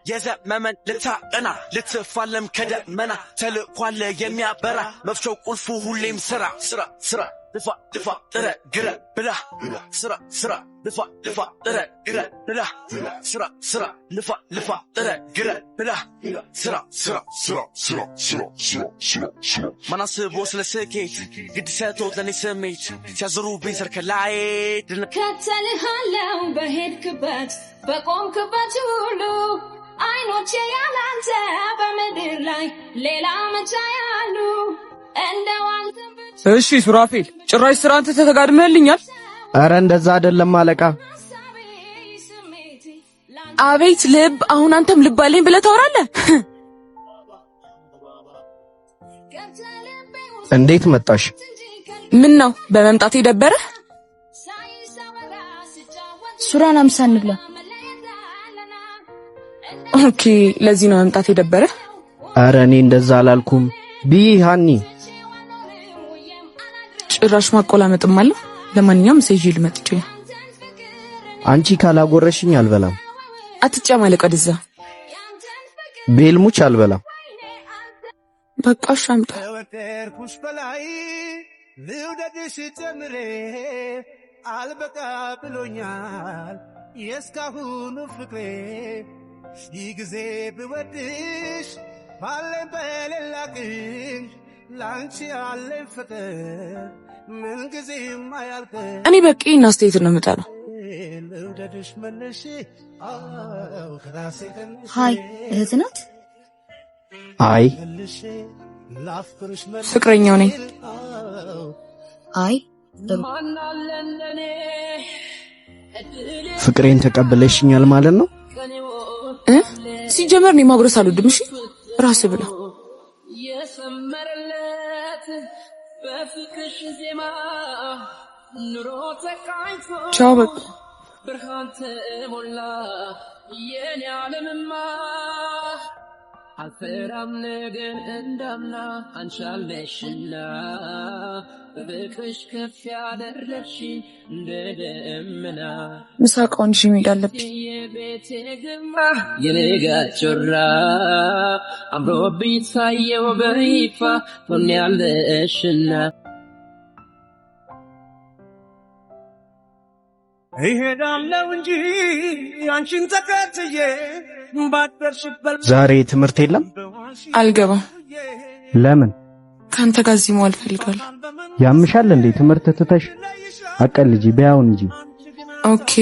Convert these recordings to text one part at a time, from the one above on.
የዘመመን ልታቀና ልትፋለም ከደመና ተልኳለ የሚያበራ መፍቸው ቁልፉ ሁሌም ስራ ስራ ስራ ልፋ ልፋ ጥረ ግረ ብላ ስራ ስራ ልፋ ልፋ ጥረ ግረ ብላ ስራ ስራ ልፋ ልፋ ጥረ ግረ ብላ ስራ ስራ ስራ ስራ ስራ ስራ ስራ ማናስቦ ስለስኬት ግድ ሰጥቶት ለኔ ስሜት ሲያዝሩብኝ ሰርከላይ ከተልሃለው በሄድክበት በቆምክበት ሁሉ አይኖቼ ያላንተ በምድር ላይ ሌላ መቻ ያሉ እንደዋንተ እሺ ሱራፌል ጭራሽ ስራን ተተጋድመህልኛል። አረ እንደዛ አይደለም አለቃ። አቤት ልብ! አሁን አንተም ልብ አለኝ ብለህ ታወራለህ። እንዴት መጣሽ? ምን ነው በመምጣቴ ደበረ? ሱራን አምሳን ብላ። ኦኬ ለዚህ ነው መምጣቴ ደበረ? አረ እኔ እንደዛ አላልኩም። ቢሃኒ ጭራሽ ማቆላመጥም አለ። ለማንኛውም ሰይጂ ልመጥቼ አንቺ ካላጎረሽኝ አልበላም። አትጨማለቅ ወደዛ። ቤልሙች አልበላም። በቃ ሻምጣ ወተርኩሽ በላይ ልውደድሽ ጀምሬ አልበቃ ብሎኛል የስካሁኑ ፍቅሬ ጊዜ ብወድሽ ባለን በሌላቅሽ ላንቺ ያለኝ ፍቅር ምን ጊዜም አያልቅም። እኔ በቂ እናስተያየት ነው የምጠራው። ልውደድሽ መነሽ ከራሴ ሃይ እህት ናት? አይ ፍቅረኛው ነኝ። አይ ፍቅሬን ተቀበለሽኛል ማለት ነው? ሲጀመር እኔ ማጉረስ አልወድም። እሺ ራስህ ብላ። የሰመረለት በፍቅርሽ ዜማ ኑሮ ተቃኝቶ ቻው በቃ ብርሃን ተሞላ የኔ ዓለምማ አልፈራም ነገን እንዳምና አንቻለሽና በፍቅርሽ ከፍ ያደረግሽ እንደ ደመና ምሳቃውን እሺ መሄድ አለብኝ። የቤቴ ግርማ የነጋ ጮራ አምሮብኝ ታየው በይፋ ሆኛለሽና እሄዳለሁ እንጂ አንቺን ተከትዬ ባደርሽበት ዛሬ ትምህርት የለም? አልገባም። ለምን? ካንተ ጋር እዚህ መዋል ፈልጋለሁ። ያምሻል እንዴ? ትምህርት ትተሽ አቀልጂ በያውን እንጂ። ኦኬ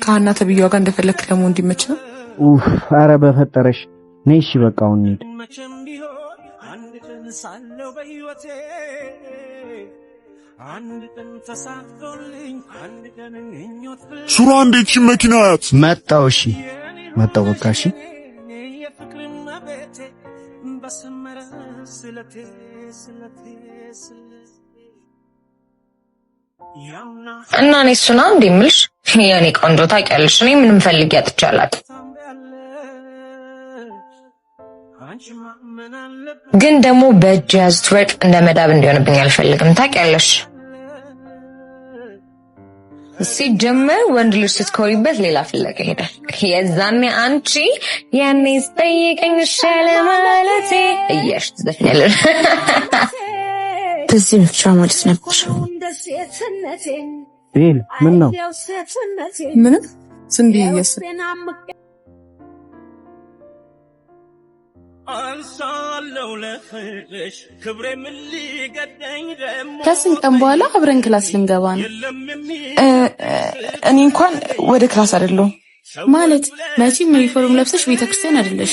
ካና ተብዬዋ ጋር እንደፈለክ ለመሆን እንዲመች ነው። ኡፍ አረ በፈጠረሽ ነይ። እሺ በቃ አሁን እንሂድ። አንድ ቀን ሳለው በህይወቴ አንድ ቀን ተሳክቶልኝ አንድ ቀን እንኞት ሱራ እንዴት መኪናት መጣው? እሺ መጣው በቃ እሺ። የፍቅርና ቤቴ በሰመረ ስለቴ ስለቴ እና እኔ እሱና እንዴ ምልሽ የኔ ቆንጆ ታውቂያለሽ፣ እኔ ምንም ፈልጌ አጥቻለሁ። ግን ደግሞ በእጅ ያዝት ወርቅ እንደ መዳብ እንዲሆንብኝ አልፈልግም። ታውቂያለሽ ሲጀመር ወንድ ልጅ ስትኮሪበት ሌላ ፍለጋ ይሄዳል። የዛኔ አንቺ ያኔ ስጠይቀኝ ሻለ ማለቴ እያሽ ትዘፍኛለሽ። በዚህ ብቻ ማለት ነበር። ቤል ምን ነው? ምንም ዝም ብዬ እያሰብኩ አንሳለው ለፍቅርሽ ክብሬ ምን ሊገደኝ ደሞ ከስንት ቀን በኋላ አብረን ክላስ ልንገባ ነው። እኔ እንኳን ወደ ክላስ አይደለሁም ማለት መቼም ዩኒፎርም ለብሰሽ ቤተክርስቲያን አይደለሽ።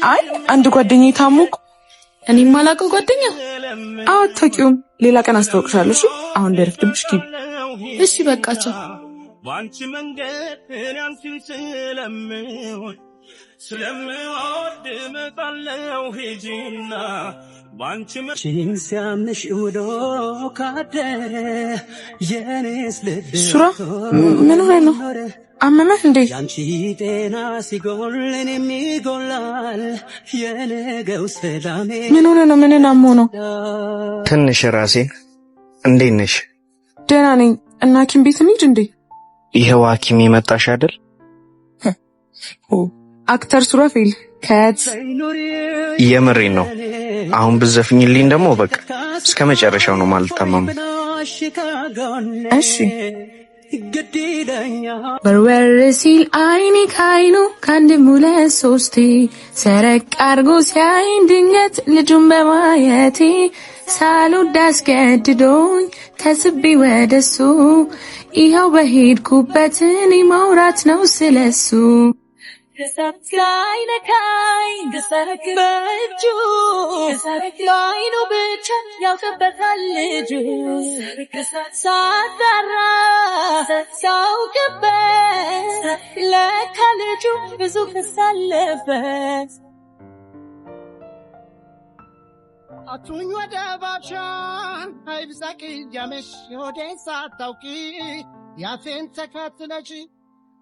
አይ አንድ ጓደኛዬ ታሙቅ እኔም ማላውቀው ጓደኛ አታውቂውም። ሌላ ቀን አስተዋውቅሻለሁ። እሺ አሁን ደረፍትብሽ ኪ እሺ በቃቸው። ባንቺ መንገድ አንቺን ስለምወድ መጣለው ሂጂና ባንቺ መቼም ሲያምሽ ውሎ ካደረ የኔስ ልብ ሱራ ምን ሆነ ነው? አመመህ እንዴ? ያንቺ ጤና ሲጎል እኔም ይጎላል የነገው ሰላሜ። ምን ሆነ ነው? ምን ናሞ ነው? ትንሽ ራሴን። እንዴት ነሽ? ደህና ነኝ። እና ሐኪም ቤት እንሂድ እንዴ? ይሄው ሐኪም የመጣሽ አይደል? አክተር ሱራፌል ከት የምሬን ነው። አሁን ብዘፍኝልኝ ደግሞ በቃ እስከ መጨረሻው ነው ማለት ተማም። እሺ በርበር ሲል አይኔ ካይኑ ካንድ ሙለት ሶስቴ ሰረቅ አርጎ ሲያይን ድንገት ልጁን በማየቴ ሳልወድ አስገድዶኝ ተስቤ ወደሱ ይኸው በሄድኩበት እኔ ማውራት ነው ስለሱ ከሳት ላይ ነካኝ ከሳረክ በእጁ ከሳረክ ላይ ነው ብቻ ያውቅበታል ልጁ ከሳት ሳታራ ሳውቅበት ለካ ልጁ ብዙ ከሳለበት አቱኝ ወደ ባቻ አይብዛቂ ያመሽ ወዴን ሳታውቂ ያፌን ተከትለሽ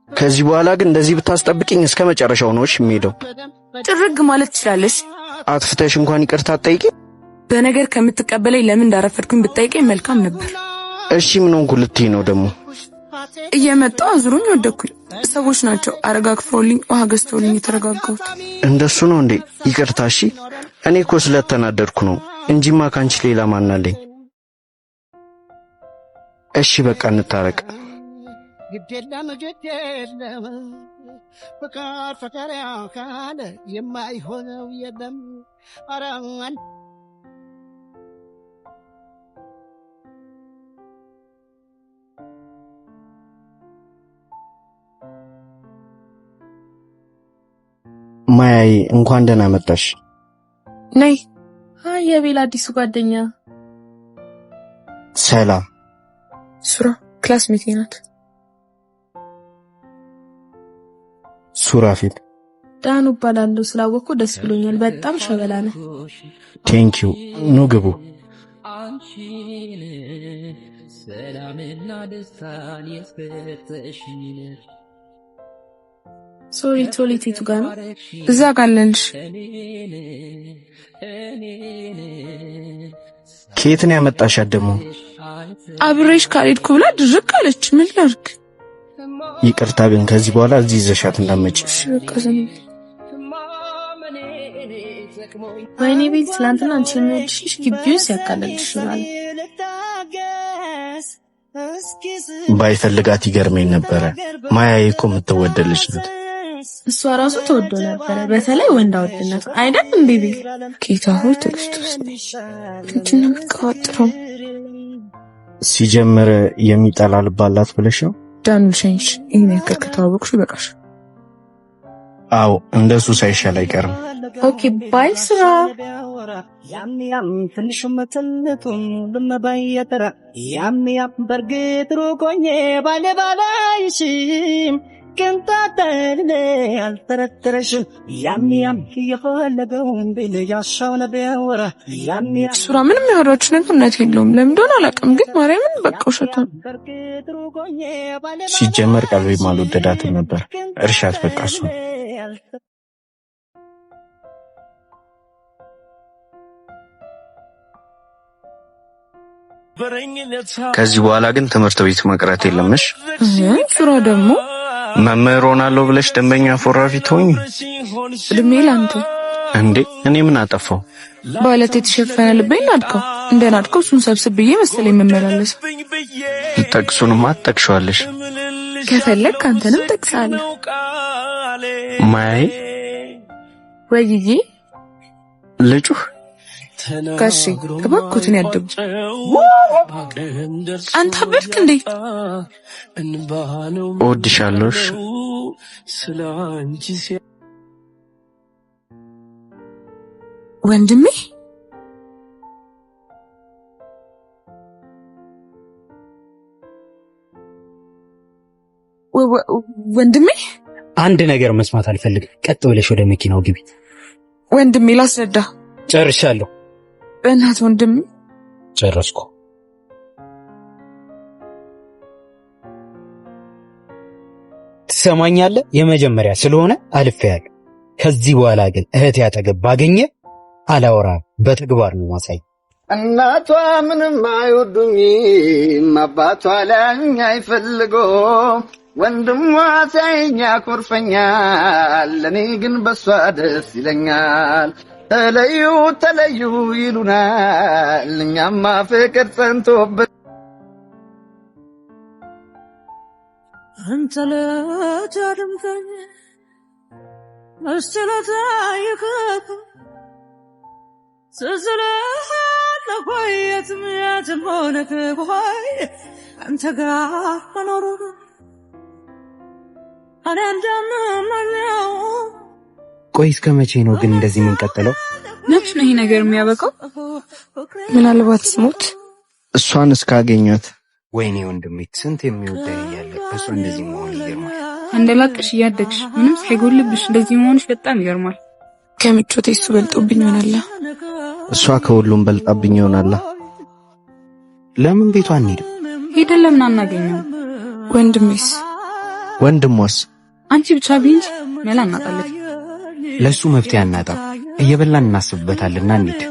ከዚህ በኋላ ግን እንደዚህ ብታስጠብቂኝ እስከ መጨረሻው ነው የሚሄደው። ጥርግ ማለት ትችላለሽ። አጥፍተሽ እንኳን ይቅርታ አትጠይቂ። በነገር ከምትቀበለኝ ለምን እንዳረፈድኩኝ ብትጠይቀኝ መልካም ነበር። እሺ ምን ሆንኩ ልትይ ነው ደግሞ? እየመጣው አዝሮኝ ወደኩኝ። ሰዎች ናቸው አረጋግፈውልኝ ውሃ ገዝተውልኝ የተረጋጋሁት። እንደሱ ነው እንዴ? ይቅርታ እሺ። እኔ እኮ ስለተናደድኩ ነው እንጂማ ካንቺ ሌላ ማን አለኝ? እሺ በቃ እንታረቅ። ግዴለም ፍቅር ፍቅር ካለ የማይሆነው የለም። አራን ማያይ እንኳን ደህና መጣሽ። ነይ። አይ የቤላ አዲሱ ጓደኛ ሰላም። ሱራ ክላስሜቴ ናት። ሱራፌል ዳኑ ባላለው ስላወቅኩ ደስ ብሎኛል። በጣም ሸበላ ነህ። ቴንኪው። ኑ ግቡ። ሰላምና ደስታን የሰጠሽኝ ሶሪ ቶሊቲቱ ጋር ነው እዛ ጋር አለንሽ። ከየት ነው ያመጣሻት ደግሞ? አብሬሽ ካልሄድኩ ብላ ድርቅ አለች። ምን ላድርግ? ይቅርታ ግን ከዚህ በኋላ እዚህ ይዘሻት እንዳትመጪ። ወይኔ ቤት ትላንትና አንቺን ወድሽ ግቢው ሲያካለልሽ ይላል። ባይፈልጋት ይገርመኝ ነበረ። ማያዬ እኮ የምትወደልሽ ናት። እሷ ራሱ ተወዶ ነበረ። በተለይ ወንዳ ወድነት አይደል እንዴ? ቤት ጌታ ሆይ ክርስቶስ እንትን ምትቀዋጥረው ሲጀምር የሚጠላል ባላት ብለሽ ነው ዳንልሽንሽ ይሄን ያክል ከተዋወቅሽ ይበቃሽ። አዎ እንደሱ ሳይሻል አይቀርም። ኦኬ ባይ ስራ ያም ትንሹም ትልቁም ለማባየተራ ያም በርግጥ ሩቆኜ ባለባላይሽም ከንታተለ አልተረተረሽም ያም የፈለገውን ቢል ያሻው ነበር ያም ሱራ ምንም ያወራችሁ ነገር እውነት የለውም። ለምን እንደሆነ አላውቅም፣ ግን ማርያምን በቃ ውሸት ነው። ሲጀመር ቀልቤም አልወደዳትም ነበር። እርሻት በቃ እሱ ከዚህ በኋላ ግን ትምህርት ቤት መቅረት የለምሽ። ሱራ ደግሞ መምህር ሆናለሁ ብለሽ ደንበኛ ፎራፊ ትሆኚ። እድሜ ላንተ እንዴ! እኔ ምን አጠፋው? ባለት የተሸፈነ ልቤን ናድከው እንደናድከው እሱን ሰብስብ ብዬ መሰለኝ የምመላለስ። ጠቅሱንማ አትጠቅሺዋለሽ። ከፈለክ አንተንም ጠቅሳለሁ። ማይ ወይዬ ልጩህ ጋሺ እባክዎትን ያድቡ። አንተ አበድክ እንዴ? እወድሻለሁ። ወንድሜ ወንድሜ አንድ ነገር መስማት አልፈልግም። ቀጥ ብለሽ ወደ መኪናው ግቢ። ወንድሜ ላስረዳ። ጨርሻለሁ። በእናትህ ወንድሜ። ጨረስኩ። ትሰማኛለህ? የመጀመሪያ ስለሆነ አልፌያለሁ። ከዚህ በኋላ ግን እህቴ አጠገብ ባገኘ አላወራም፣ በተግባር ነው ማሳይ። እናቷ ምንም አይወዱኝም፣ አባቷ ላይ አይፈልጎም። ወንድሟ ሳይኛ ኮርፈኛል ለኔ ግን በሷ ደስ ይለኛል ተለዩ ተለዩ ይሉናል እኛማ ፍቅር ጸንቶብን አንተ ለታደምከኝ አስተላታይከ ስዝለህ ለቆየትም ያትሞነክ ቆይ አንተ ጋር መኖሩ እኔ እንደምመኘው ቆይ እስከ መቼ ነው ግን እንደዚህ የምንቀጥለው? መች ነው ይሄ ነገር የሚያበቃው? ምናልባት ስሞት እሷን እስካገኘት ወይኔ ወንድሜ ስንት የሚወደው ያለ እሷ እንደዚህ መሆን ይገርማል። እንደላቅሽ እያደግሽ ምንም ሳይጎልብሽ እንደዚህ መሆንሽ በጣም ይገርማል። ከምቾቴ እሱ በልጦብኝ ይሆናል። እሷ ከሁሉም በልጣብኝ ይሆናል። ለምን ቤቷ አንሄድም? ሄደን ለምን አናገኘው? ወንድሟስ አንቺ ብቻ ቢንጂ መላ እናጣለን። ለሱ መፍትሄ አናጣም። እየበላን እናስብበታልና እንሂድ።